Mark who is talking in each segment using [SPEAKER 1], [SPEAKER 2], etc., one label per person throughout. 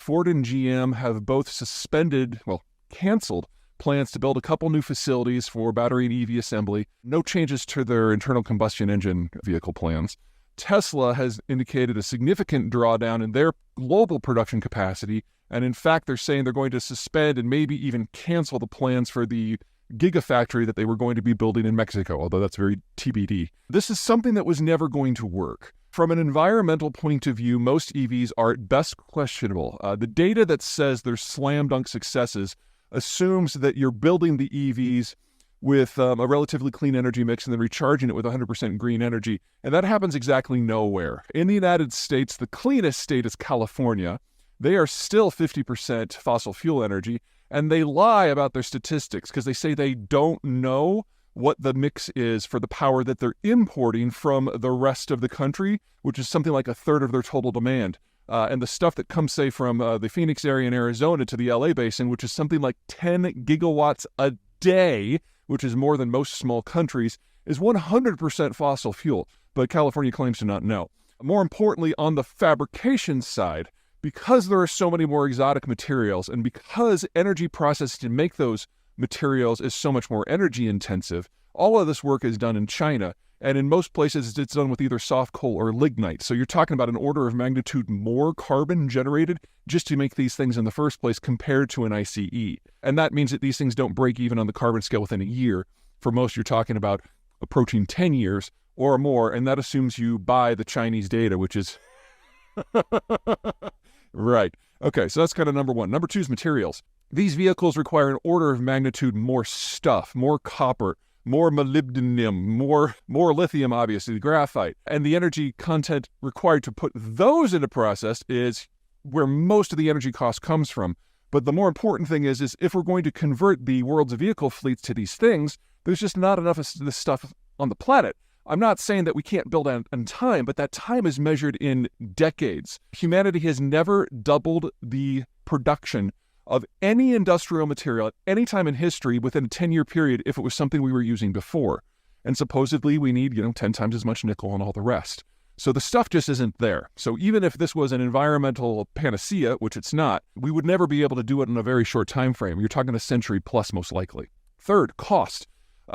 [SPEAKER 1] Ford and GM have both canceled plans to build a couple new facilities for battery and EV assembly. No changes to their internal combustion engine vehicle plans. Tesla has indicated a significant drawdown in their global production capacity, and in fact, they're saying they're going to suspend and maybe even cancel the plans for the gigafactory that they were going to be building in Mexico, although that's very TBD. This is something that was never going to work. From an environmental point of view, most EVs are at best questionable. The data that says they're slam dunk successes assumes that you're building the EVs with a relatively clean energy mix and then recharging it with 100% green energy. And that happens exactly nowhere. In the United States, the cleanest state is California. They are still 50% fossil fuel energy, and they lie about their statistics because they say they don't know what the mix is for the power that they're importing from the rest of the country, which is something like a third of their total demand. And the stuff that comes, say, from the Phoenix area in Arizona to the LA basin, which is something like 10 gigawatts a day, which is more than most small countries, is 100% fossil fuel. But California claims to not know. More importantly, on the fabrication side, because there are so many more exotic materials and because energy processing to make those materials is so much more energy intensive, all of this work is done in China. And in most places, it's done with either soft coal or lignite. So you're talking about an order of magnitude more carbon generated just to make these things in the first place compared to an ICE. And that means that these things don't break even on the carbon scale within a year. For most, you're talking about approaching 10 years or more. And that assumes you buy the Chinese data, which is... Right. Okay, so that's kind of number one. Number two is materials. These vehicles require an order of magnitude more stuff, more copper, more molybdenum, more lithium, obviously, graphite. And the energy content required to put those into process is where most of the energy cost comes from. But the more important thing is if we're going to convert the world's vehicle fleets to these things, there's just not enough of this stuff on the planet. I'm not saying that we can't build on time, but that time is measured in decades. Humanity has never doubled the production of any industrial material at any time in history within a 10-year period if it was something we were using before. And supposedly we need, 10 times as much nickel and all the rest. So the stuff just isn't there. So even if this was an environmental panacea, which it's not, we would never be able to do it in a very short time frame. You're talking a century plus, most likely. Third, cost.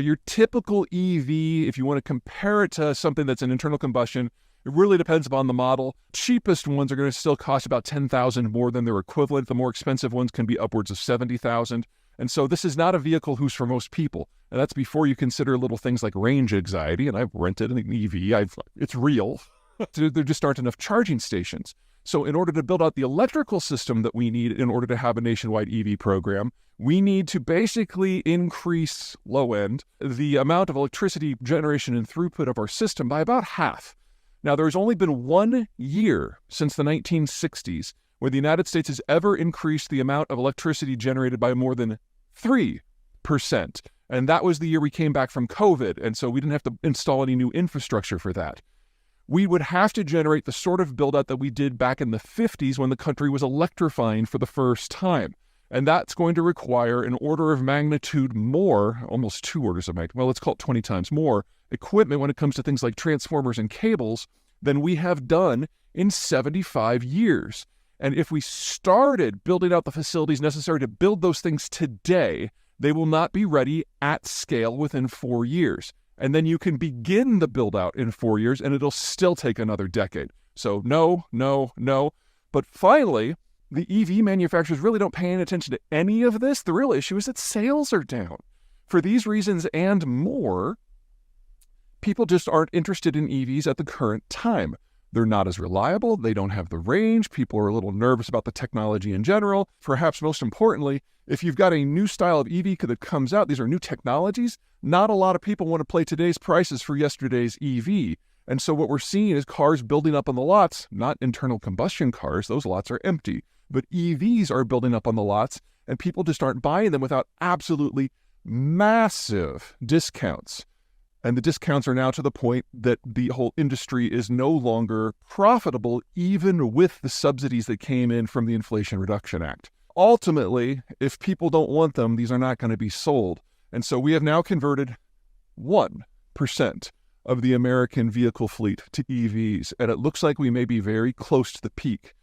[SPEAKER 1] Your typical EV, if you want to compare it to something that's an internal combustion, it really depends upon the model. Cheapest ones are going to still cost about $10,000 more than their equivalent. The more expensive ones can be upwards of $70,000. And so this is not a vehicle who's for most people. And that's before you consider little things like range anxiety. And I've rented an EV. It's real. There just aren't enough charging stations. So in order to build out the electrical system that we need in order to have a nationwide EV program, we need to basically increase, low end, the amount of electricity generation and throughput of our system by about half. Now, there's only been 1 year since the 1960s where the United States has ever increased the amount of electricity generated by more than 3%. And that was the year we came back from COVID, and so we didn't have to install any new infrastructure for that. We would have to generate the sort of build-out that we did back in the 50s when the country was electrifying for the first time. And that's going to require an order of magnitude more, almost 2 orders of magnitude, well, let's call it 20 times more, equipment when it comes to things like transformers and cables than we have done in 75 years. And if we started building out the facilities necessary to build those things today, they will not be ready at scale within 4 years. And then you can begin the build out in 4 years and it'll still take another decade. So no. But finally, the EV manufacturers really don't pay any attention to any of this. The real issue is that sales are down. For these reasons and more, people just aren't interested in EVs at the current time. They're not as reliable. They don't have the range. People are a little nervous about the technology in general. Perhaps most importantly, if you've got a new style of EV that comes out, these are new technologies, not a lot of people want to play today's prices for yesterday's EV. And so what we're seeing is cars building up on the lots, not internal combustion cars. Those lots are empty. But EVs are building up on the lots, and people just aren't buying them without absolutely massive discounts. And the discounts are now to the point that the whole industry is no longer profitable, even with the subsidies that came in from the Inflation Reduction Act. Ultimately, if people don't want them, these are not going to be sold. And so we have now converted 1% of the American vehicle fleet to EVs, and it looks like we may be very close to the peak.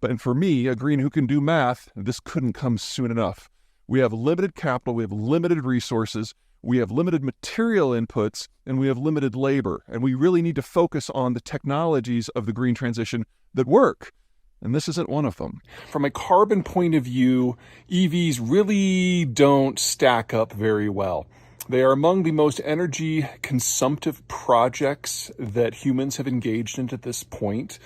[SPEAKER 1] But for me, a green who can do math, this couldn't come soon enough. We have limited capital, we have limited resources, we have limited material inputs, and we have limited labor. And we really need to focus on the technologies of the green transition that work. And this isn't one of them. From a carbon point of view, EVs really don't stack up very well. They are among the most energy consumptive projects that humans have engaged in at this point.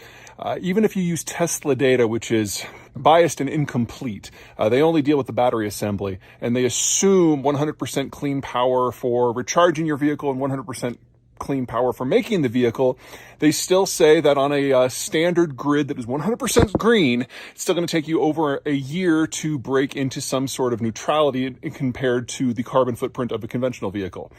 [SPEAKER 1] Even if you use Tesla data, which is biased and incomplete, they only deal with the battery assembly, and they assume 100% clean power for recharging your vehicle and 100% clean power for making the vehicle. They still say that on a standard grid that is 100% green, it's still going to take you over a year to break into some sort of neutrality compared to the carbon footprint of a conventional vehicle.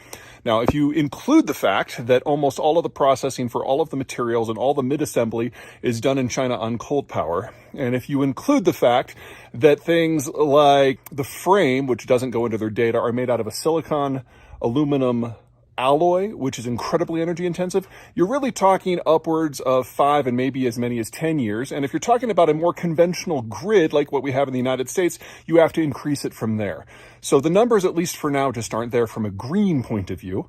[SPEAKER 1] Now, if you include the fact that almost all of the processing for all of the materials and all the mid-assembly is done in China on cold power, and if you include the fact that things like the frame, which doesn't go into their data, are made out of a silicon aluminum alloy, which is incredibly energy intensive, you're really talking upwards of 5 and maybe as many as 10 years. And if you're talking about a more conventional grid like what we have in the United States, you have to increase it from there. So the numbers, at least for now, just aren't there from a green point of view.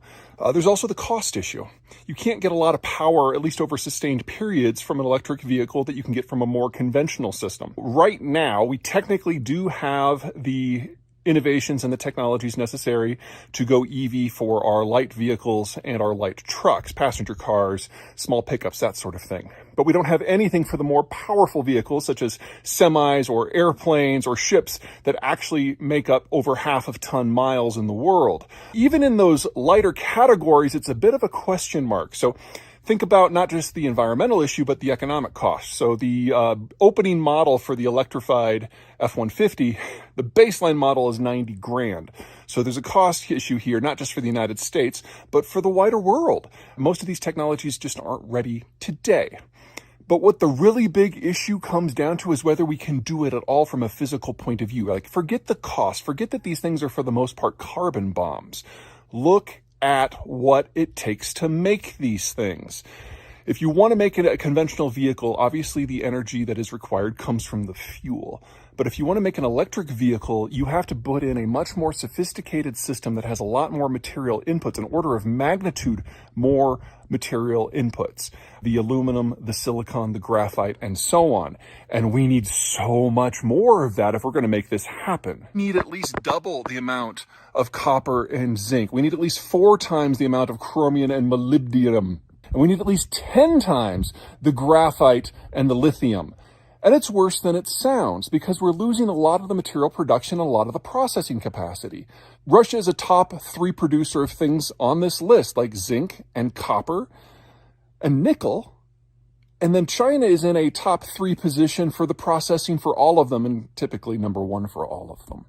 [SPEAKER 1] There's also the cost issue. You can't get a lot of power, at least over sustained periods, from an electric vehicle that you can get from a more conventional system. Right now, we technically do have the innovations and the technologies necessary to go EV for our light vehicles and our light trucks, passenger cars, small pickups, that sort of thing. But we don't have anything for the more powerful vehicles such as semis or airplanes or ships that actually make up over half of ton miles in the world. Even in those lighter categories, it's a bit of a question mark. So think about not just the environmental issue, but the economic cost. So the opening model for the electrified F-150, the baseline model is 90 grand. So there's a cost issue here, not just for the United States, but for the wider world. Most of these technologies just aren't ready today. But what the really big issue comes down to is whether we can do it at all from a physical point of view. Like, forget the cost, forget that these things are for the most part carbon bombs. Look at what it takes to make these things. If you want to make it a conventional vehicle, obviously the energy that is required comes from the fuel. But if you want to make an electric vehicle, you have to put in a much more sophisticated system that has a lot more material inputs, an order of magnitude more material inputs. The aluminum, the silicon, the graphite, and so on. And we need so much more of that if we're going to make this happen. We need at least double the amount of copper and zinc. We need at least 4 times the amount of chromium and molybdenum. And we need at least 10 times the graphite and the lithium. And it's worse than it sounds because we're losing a lot of the material production and a lot of the processing capacity. Russia is a top 3 producer of things on this list, like zinc and copper and nickel. And then China is in a top 3 position for the processing for all of them, and typically number 1 for all of them.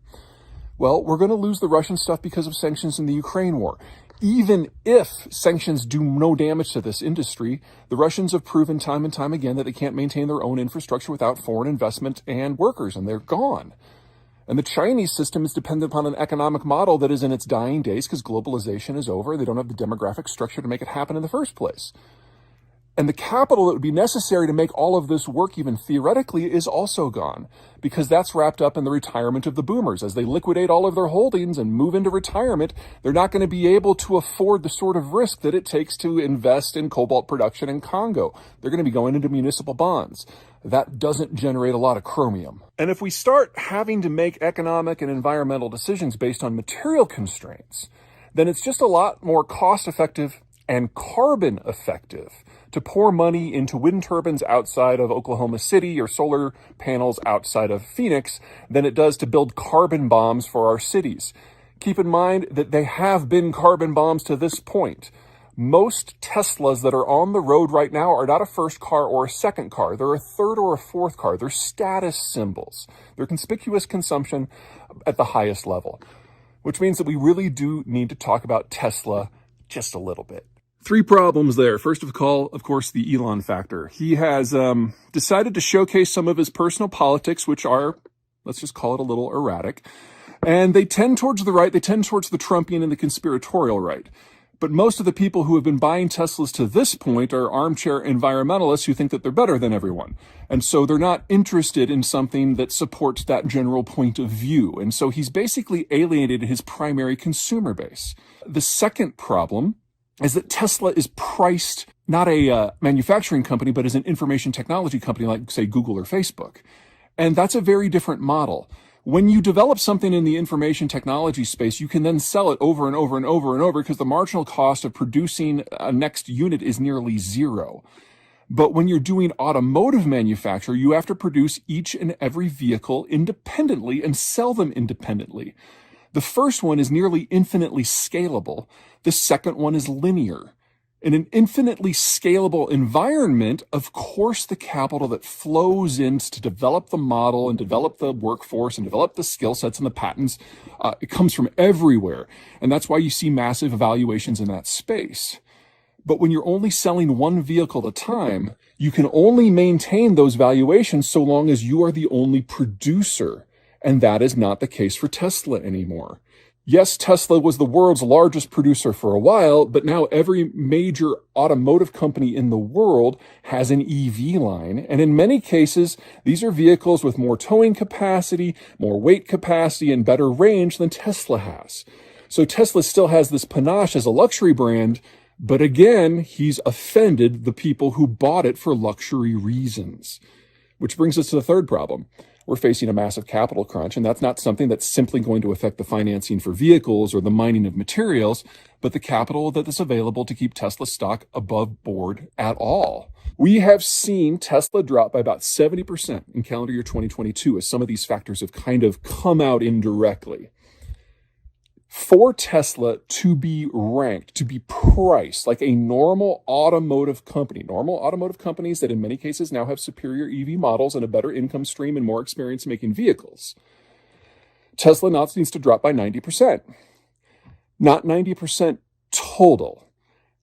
[SPEAKER 1] Well, we're going to lose the Russian stuff because of sanctions in the Ukraine war. Even if sanctions do no damage to this industry, the Russians have proven time and time again that they can't maintain their own infrastructure without foreign investment and workers, and they're gone. And the Chinese system is dependent upon an economic model that is in its dying days because globalization is over. They don't have the demographic structure to make it happen in the first place. And the capital that would be necessary to make all of this work, even theoretically, is also gone because that's wrapped up in the retirement of the boomers. As they liquidate all of their holdings and move into retirement, they're not going to be able to afford the sort of risk that it takes to invest in cobalt production in Congo. They're going to be going into municipal bonds. That doesn't generate a lot of chromium. And if we start having to make economic and environmental decisions based on material constraints, then it's just a lot more cost-effective and carbon effective to pour money into wind turbines outside of Oklahoma City or solar panels outside of Phoenix than it does to build carbon bombs for our cities. Keep in mind that they have been carbon bombs to this point. Most Teslas that are on the road right now are not a first car or a second car. They're a third or a fourth car. They're status symbols. They're conspicuous consumption at the highest level, which means that we really do need to talk about Tesla just a little bit. 3 problems there. First of all, of course, the Elon factor. He has decided to showcase some of his personal politics, which are, let's just call it a little erratic. And they tend towards the right. They tend towards the Trumpian and the conspiratorial right. But most of the people who have been buying Teslas to this point are armchair environmentalists who think that they're better than everyone. And so they're not interested in something that supports that general point of view. And so he's basically alienated his primary consumer base. The second problem is that Tesla is priced not a manufacturing company, but as an information technology company like, say, Google or Facebook. And that's a very different model. When you develop something in the information technology space, you can then sell it over and over and over and over because the marginal cost of producing a next unit is nearly zero. But when you're doing automotive manufacture, you have to produce each and every vehicle independently and sell them independently. The first one is nearly infinitely scalable. The second one is linear. In an infinitely scalable environment, of course, the capital that flows in to develop the model and develop the workforce and develop the skill sets and the patents, it comes from everywhere. And that's why you see massive valuations in that space. But when you're only selling one vehicle at a time, you can only maintain those valuations so long as you are the only producer. And that is not the case for Tesla anymore. Yes, Tesla was the world's largest producer for a while, but now every major automotive company in the world has an EV line. And in many cases, these are vehicles with more towing capacity, more weight capacity, and better range than Tesla has. So Tesla still has this panache as a luxury brand, but again, he's offended the people who bought it for luxury reasons. Which brings us to the third problem. We're facing a massive capital crunch, and that's not something that's simply going to affect the financing for vehicles or the mining of materials, but the capital that is available to keep Tesla stock above board at all. We have seen Tesla drop by about 70% in calendar year 2022 as some of these factors have kind of come out indirectly. For Tesla to be ranked, to be priced like a normal automotive company, normal automotive companies that in many cases now have superior EV models and a better income stream and more experience making vehicles, Tesla now needs to drop by 90%. Not 90% total,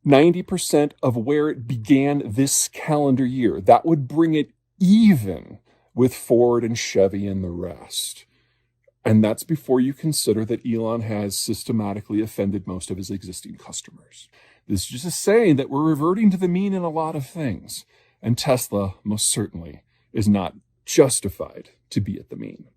[SPEAKER 1] 90% of where it began this calendar year. That would bring it even with Ford and Chevy and the rest. And that's before you consider that Elon has systematically offended most of his existing customers. This is just saying that we're reverting to the mean in a lot of things. And Tesla, most certainly, is not justified to be at the mean.